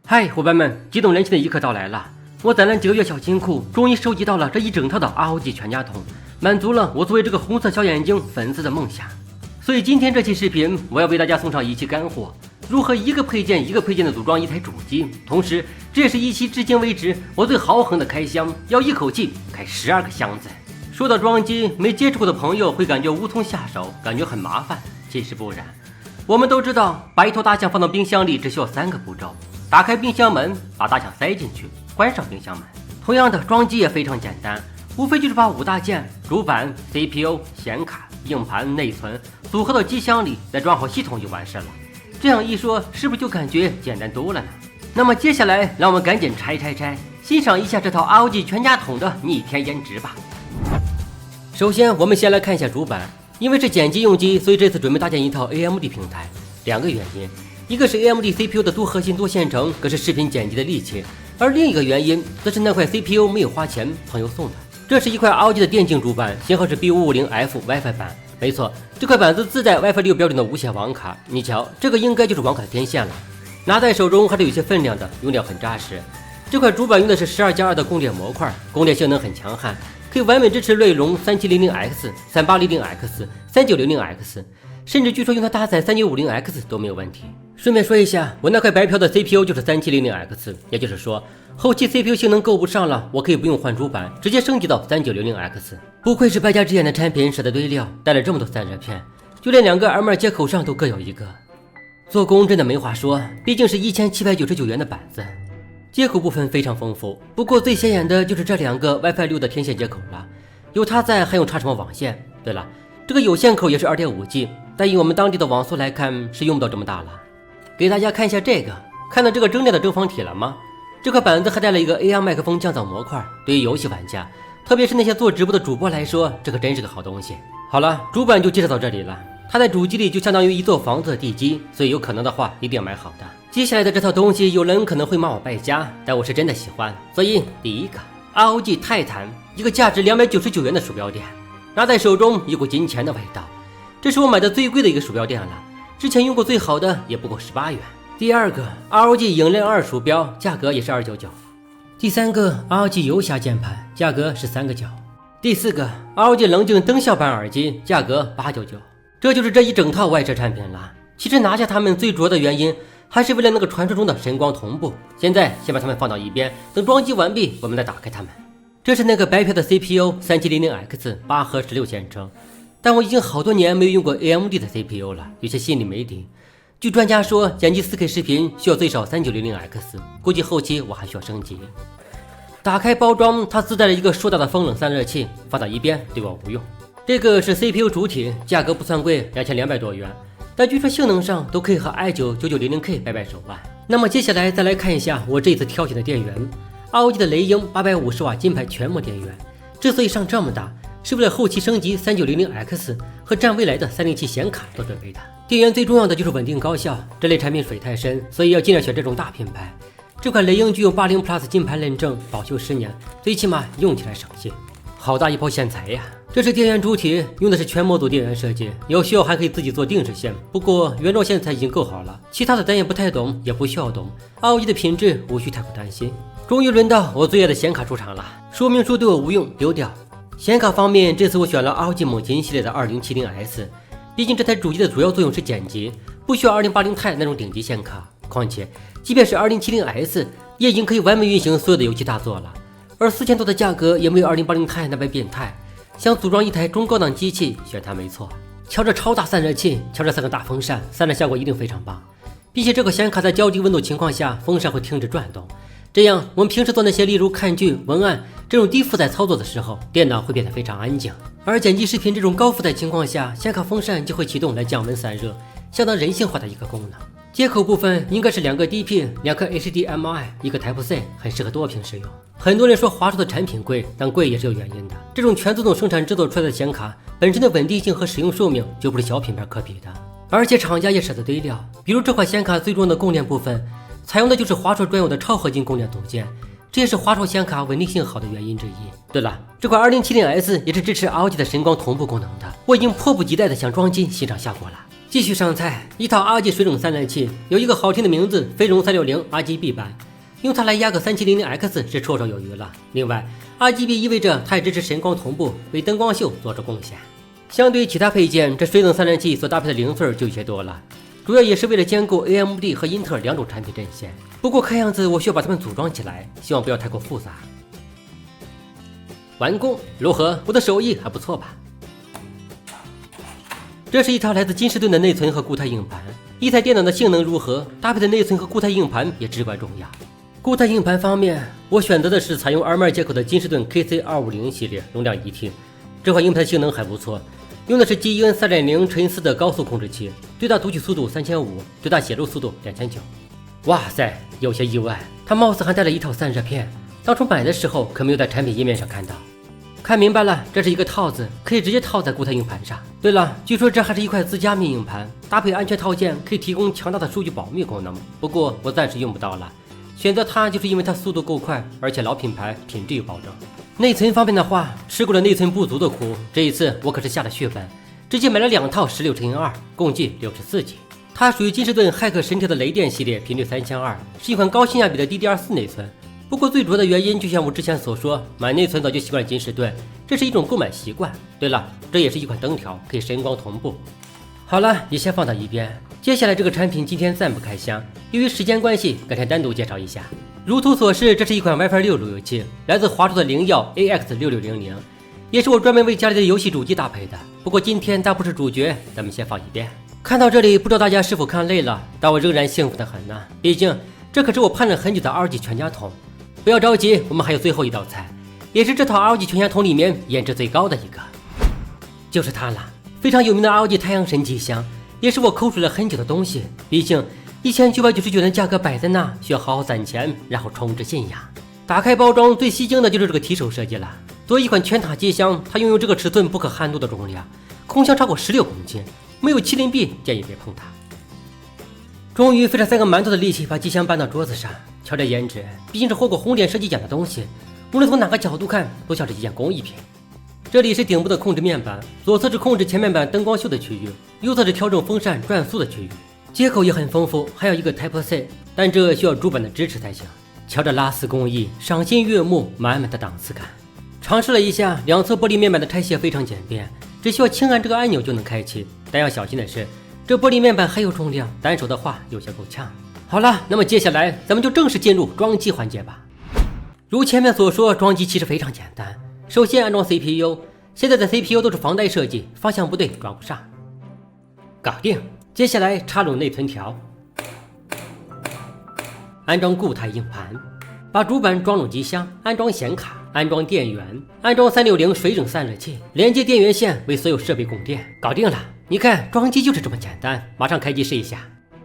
嗨，伙伴们，激动人心的一刻到来了！我攒了几个月小金库，终于收集到了这一整套的 ROG 全家桶，满足了我作为这个红色小眼睛粉丝的梦想。所以今天这期视频，我要为大家送上一期干货：如何一个配件一个配件的组装一台主机。同时，这也是一期至今为止我最豪横的开箱，要一口气开12个箱子。说到装机，没接触过的朋友会感觉无从下手，感觉很麻烦。其实不然，我们都知道，把一头大象放到冰箱里只需要3个步骤：打开冰箱门，把大象塞进去，关上冰箱门。同样的，装机也非常简单，无非就是把5大件主板、CPU、显卡、硬盘、内存组合到机箱里，再装好系统就完事了。这样一说，是不是就感觉简单多了呢？那么接下来，让我们赶紧拆，欣赏一下这套 ROG 全家桶的逆天颜值吧。首先，我们先来看一下主板，因为是剪辑用机，所以这次准备搭建一套 AMD 平台。2个原因，一个是 AMD CPU 的多核心多线程，可是视频剪辑的利器，而另一个原因则是那块 CPU 没有花钱，朋友送的。这是一块 ROG 的电竞主板，型号是 B550F WiFi 版。没错，这块板子自带 WiFi 6标准的无线网卡，你瞧，这个应该就是网卡的天线了。拿在手中还是有些分量的，用料很扎实。这块主板用的是12+2的供电模块，供电性能很强悍，可以完美支持锐龙 3700X、3800X、3900X， 甚至据说用它搭载3950X 都没有问题。顺便说一下，我那块白嫖的 CPU 就是 3700X， 也就是说，后期 CPU 性能够不上了，我可以不用换主板，直接升级到 3900X。不愧是败家之眼的产品，舍得堆料，带了这么多散热片，就连2个 M2 接口上都各有一个。做工真的没话说，毕竟是1799元的板子。接口部分非常丰富，不过最显眼的就是这2个 WiFi 6的天线接口了，有它在还用插什么网线？对了，这个有线口也是 2.5G， 但以我们当地的网速来看是用不到这么大了。给大家看一下这个，看到这个铮亮的正方体了吗？这块板子还带了一个 AR 麦克风降噪模块，对于游戏玩家，特别是那些做直播的主播来说，这可真是个好东西。好了，主板就介绍到这里了。它在主机里就相当于一座房子的地基，所以有可能的话一定要买好的。接下来的这套东西，有人可能会骂我败家，但我是真的喜欢。所以第一个 ROG 泰坦，一个价值299元的鼠标垫，拿在手中一股金钱的味道。这是我买的最贵的一个鼠标垫了，之前用过最好的也不过18元。第二个 ROG 影链2鼠标，价格也是299。第三个 ROG 游侠键盘，价格是3个9。第四个 ROG 冷静灯效版耳机，价格899。这就是这一整套外设产品了。其实拿下它们最主要的原因，还是为了那个传说中的神光同步。现在先把它们放到一边，等装机完毕，我们再打开它们。这是那个白嫖的 CPU 3700X 8核16线程，但我已经好多年没有用过 AMD 的 CPU 了，有些心里没底。据专家说，剪辑 4K 视频需要最少 3900X， 估计后期我还需要升级。打开包装，它自带了一个硕大的风冷散热器，放到一边对我无用。这个是 CPU 主体，价格不算贵，2200多元，但据说性能上都可以和 i9 9900K 掰手腕。那么接下来再来看一下我这次挑选的电源 ，ROG 的雷鹰850瓦金牌全膜电源，之所以上这么大，是为了后期升级 3900X 和占未来的307显卡做准备的。电源最重要的就是稳定高效，这类产品水太深，所以要尽量选这种大品牌。这款雷鹰具有80 Plus 金牌认证，保修10年，最起码用起来省心。好大一包线材呀！这是电源主体，用的是全模组电源设计，有需要还可以自己做定制线，不过原装线材已经够好了，其他的咱也不太懂，也不需要懂。ROG 的品质无需太过担心。终于轮到我最爱的显卡出场了，说明书对我无用，丢掉。显卡方面，这次我选了 ROG 猛禽系列的 2070S， 毕竟这台主机的主要作用是剪辑，不需要 2080Ti 那种顶级显卡，况且即便是 2070S 也已经可以完美运行所有的游戏大作了。而4000多的价格也没有 2080Ti 那般变态，想组装一台中高档机器，选它没错。瞧这超大散热器，瞧这3个大风扇，散热效果一定非常棒。并且这个显卡在较低温度情况下，风扇会停止转动，这样我们平时做那些例如看剧、文案这种低负载操作的时候，电脑会变得非常安静。而剪辑视频这种高负载情况下，显卡风扇就会启动来降温散热，相当人性化的一个功能。接口部分应该是2个 DP、2颗 HDMI、1个 Type-C， 很适合多屏使用。很多人说华硕的产品贵，但贵也是有原因的。这种全自动生产制作出来的显卡，本身的稳定性和使用寿命就不是小品牌可比的。而且厂家也舍得堆料，比如这款显卡最重要的供电部分，采用的就是华硕专有的超合金供电组件，这也是华硕显卡稳定性好的原因之一。对了，这款 2070S 也是支持 ROG 的神光同步功能的，我已经迫不及待的想装机欣赏效果了。接继续上菜，一套 RG 水冷散热器，有一个好听的名字，飞龙360 RGB 版，用它来压个3700X 是绰绰有余了。另外 RGB 意味着它也支持神光同步，为灯光秀做出贡献。相对于其他配件，这水冷散热器所搭配的零碎就有些多了，主要也是为了兼顾 AMD 和英特尔两种产品阵线。不过看样子我需要把它们组装起来，希望不要太过复杂。完工，如何？我的手艺还不错吧？这是一套来自金士顿的内存和固态硬盘。一台电脑的性能如何，搭配的内存和固态硬盘也至关重要。固态硬盘方面，我选择的是采用2.2接口的金士顿 KC250 系列，容量1T。这款硬盘性能还不错，用的是 GEN 3.0乘以4的高速控制器，最大读取速度3500，最大写入速度2900。哇塞，有些意外，它貌似还带了一套散热片，当初买的时候可没有在产品页面上看到。看明白了，这是一个套子，可以直接套在固态硬盘上。对了，据说这还是一块自加密硬盘，搭配安全套件可以提供强大的数据保密功能。不过我暂时用不到了，选择它就是因为它速度够快，而且老品牌，品质有保证。内存方面的话，吃过了内存不足的苦，这一次我可是下了血本，直接买了2套16×2，共计64G。它属于金士顿骇客神条的雷电系列，频率3200，是一款高性价比的 DDR4 内存。不过最主要的原因，就像我之前所说，买内存早就习惯了金士顿，这是一种购买习惯。对了，这也是一款灯条，可以神光同步。好了，你先放到一边。接下来这个产品今天暂不开箱，由于时间关系，改天单独介绍一下。如图所示，这是一款 WiFi 6路由器，来自华硕的灵耀 AX6600，也是我专门为家里的游戏主机搭配的。不过今天它不是主角，咱们先放一边。看到这里，不知道大家是否看累了，但我仍然兴奋得很呢。毕竟这可是我盼了很久的 RG 全家桶。不要着急，我们还有最后一道菜，也是这套 ROG 全家桶里面颜值最高的一个，就是它了。非常有名的 ROG 太阳神机箱，也是我抠出了很久的东西。毕竟1999元的价格摆在那，需要好好攒钱，然后充值信仰。打开包装，最吸睛的就是这个提手设计了。作为一款全塔机箱，它拥有这个尺寸不可撼动的重量，空箱超过16公斤，没有麒麟臂建议别碰它。终于费了3个馒头的力气把机箱搬到桌子上，瞧这颜值，毕竟是获过红点设计奖的东西，无论从哪个角度看都像是一件工艺品。这里是顶部的控制面板，左侧是控制前面板灯光秀的区域，右侧是调整风扇转速的区域。接口也很丰富，还有一个 Type-C， 但这需要主板的支持才行。瞧这拉丝工艺，赏心悦目，满满的档次感。尝试了一下，两侧玻璃面板的拆卸非常简便，只需要轻按这个按钮就能开启。但要小心的是，这玻璃面板还有重量，单手的话有些够呛。好了，那么接下来咱们就正式进入装机环节吧。如前面所说，装机其实非常简单。首先安装 CPU， 现在的 CPU 都是防呆设计，方向不对装不上。搞定。接下来插入内存条，安装固态硬盘，把主板装入机箱，安装显卡，安装电源，安装360水冷散热器，连接电源线为所有设备供电，搞定了。你看，装机就是这么简单，马上开机试一下。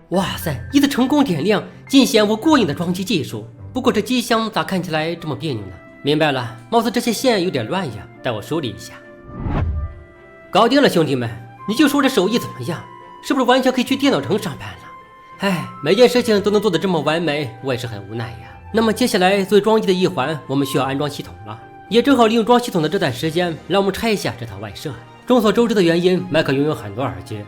哇塞，一次成功点亮，尽显我过硬的装机技术。不过这机箱咋看起来这么别扭呢？明白了，貌似这些线有点乱呀，带我梳理一下。搞定了，兄弟们，你就说这手艺怎么样？是不是完全可以去电脑城上班了？哎，每件事情都能做得这么完美，我也是很无奈呀。那么接下来作为装机的一环，我们需要安装系统了。也正好利用装系统的这段时间，让我们拆一下这套外设。众所周知的原因，麦克拥有很多耳机，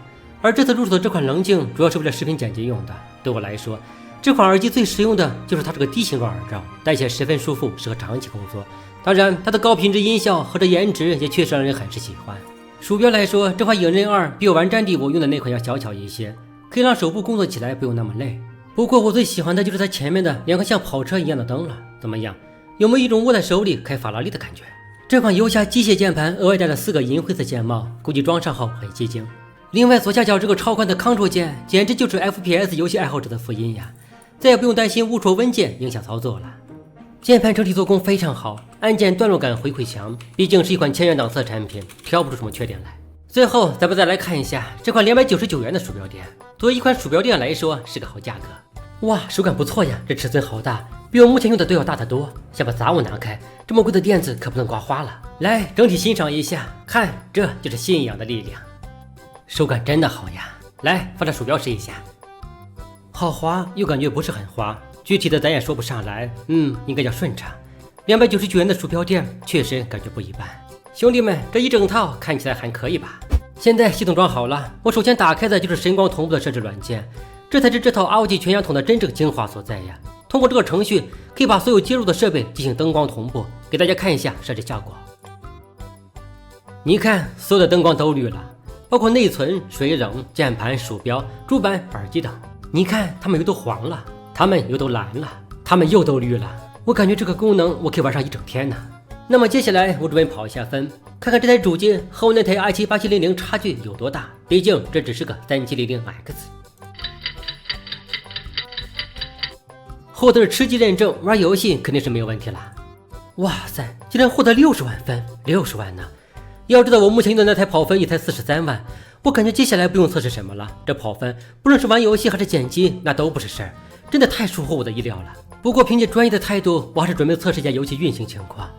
而这次入手的这款棱镜主要是为了视频剪辑用的。对我来说，这款耳机最实用的就是它这个低形状耳罩，戴起来十分舒服，适合长期工作。当然，它的高品质音效和这颜值也确实让人很是喜欢。鼠标来说，这款影刃2比我玩战地我用的那款要小巧一些，可以让手部工作起来不用那么累。不过我最喜欢的就是它前面的两个像跑车一样的灯了，怎么样？有没有一种握在手里开法拉利的感觉？这款游侠机械键盘额外带了4个银灰色键帽，估计装上后很吸睛。另外左下角这个超宽的 Ctrl 键，简直就是 FPS 游戏爱好者的福音呀！再也不用担心误戳温键影响操作了。键盘整体做工非常好，按键段落感回馈强，毕竟是一款1000元档次的产品，挑不出什么缺点来。最后咱们再来看一下这款299元的鼠标垫，作为一款鼠标垫来说是个好价格。哇，手感不错呀，这尺寸好大，比我目前用的都要大得多。先把杂物拿开，这么贵的垫子可不能刮花了。来，整体欣赏一下，看，这就是信仰的力量。手感真的好呀，来放在鼠标试一下。好滑，又感觉不是很滑，具体的咱也说不上来，应该叫顺畅。299元的鼠标垫确实感觉不一般。兄弟们，这一整套看起来还可以吧？现在系统装好了，我首先打开的就是神光同步的设置软件，这才是这套 ROG 全家桶的真正精华所在呀。通过这个程序，可以把所有接入的设备进行灯光同步，给大家看一下设置效果。你看，所有的灯光都绿了，包括内存、水冷、键盘、鼠标、主板、耳机等。你看，它们又都黄了，它们又都蓝了，它们又都绿了。我感觉这个功能我可以玩上一整天呢。那么接下来我准备跑一下分，看看这台主机和我那台 i7-8700差距有多大，毕竟这只是个 3700X。获得吃鸡认证，玩游戏肯定是没有问题了。哇塞，竟然获得60万分，60万呢！要知道我目前用的那台跑分也才43万，我感觉接下来不用测试什么了。这跑分不论是玩游戏还是剪辑，那都不是事儿，真的太出乎我的意料了。不过凭借专业的态度，我还是准备测试一下游戏运行情况。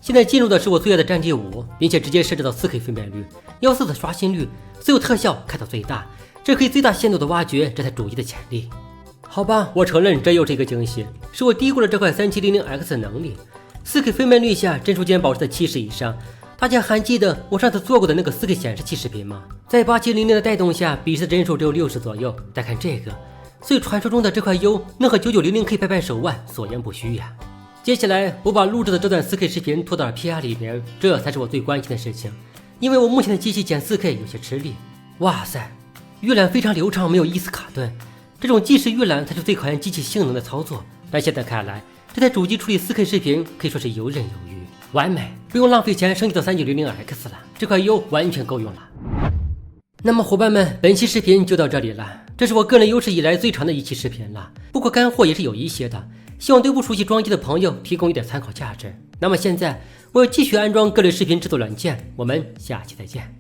现在进入的是我最爱的战地5，并且直接设置到 4K 分辨率，144的刷新率，所有特效开到最大，这可以最大限度的挖掘这台主机的潜力。好吧，我承认这又是一个惊喜，是我低估了这块 3700X 的能力。4K 分辨率下帧数间保持在70以上，大家还记得我上次做过的那个 4K 显示器视频吗？在8700的带动下，比实的帧数只有60左右。再看这个，所以传说中的这块 U 能和9900K 拍拍手腕，所言不虚呀。接下来我把录制的这段 4K 视频拖到了 PR 里边，这才是我最关心的事情，因为我目前的机器剪 4K 有些吃力。哇塞，预览非常流畅，没有一丝卡顿。这种即时预览才是最考验机器性能的操作，但现在看来，这台主机处理 4K 视频可以说是游刃有余，完美，不用浪费钱升级到 3900X 了，这块 U 完全够用了。那么伙伴们，本期视频就到这里了，这是我个人有史以来最长的一期视频了，不过干货也是有一些的，希望对不熟悉装机的朋友提供一点参考价值。那么现在我要继续安装各类视频制作软件，我们下期再见。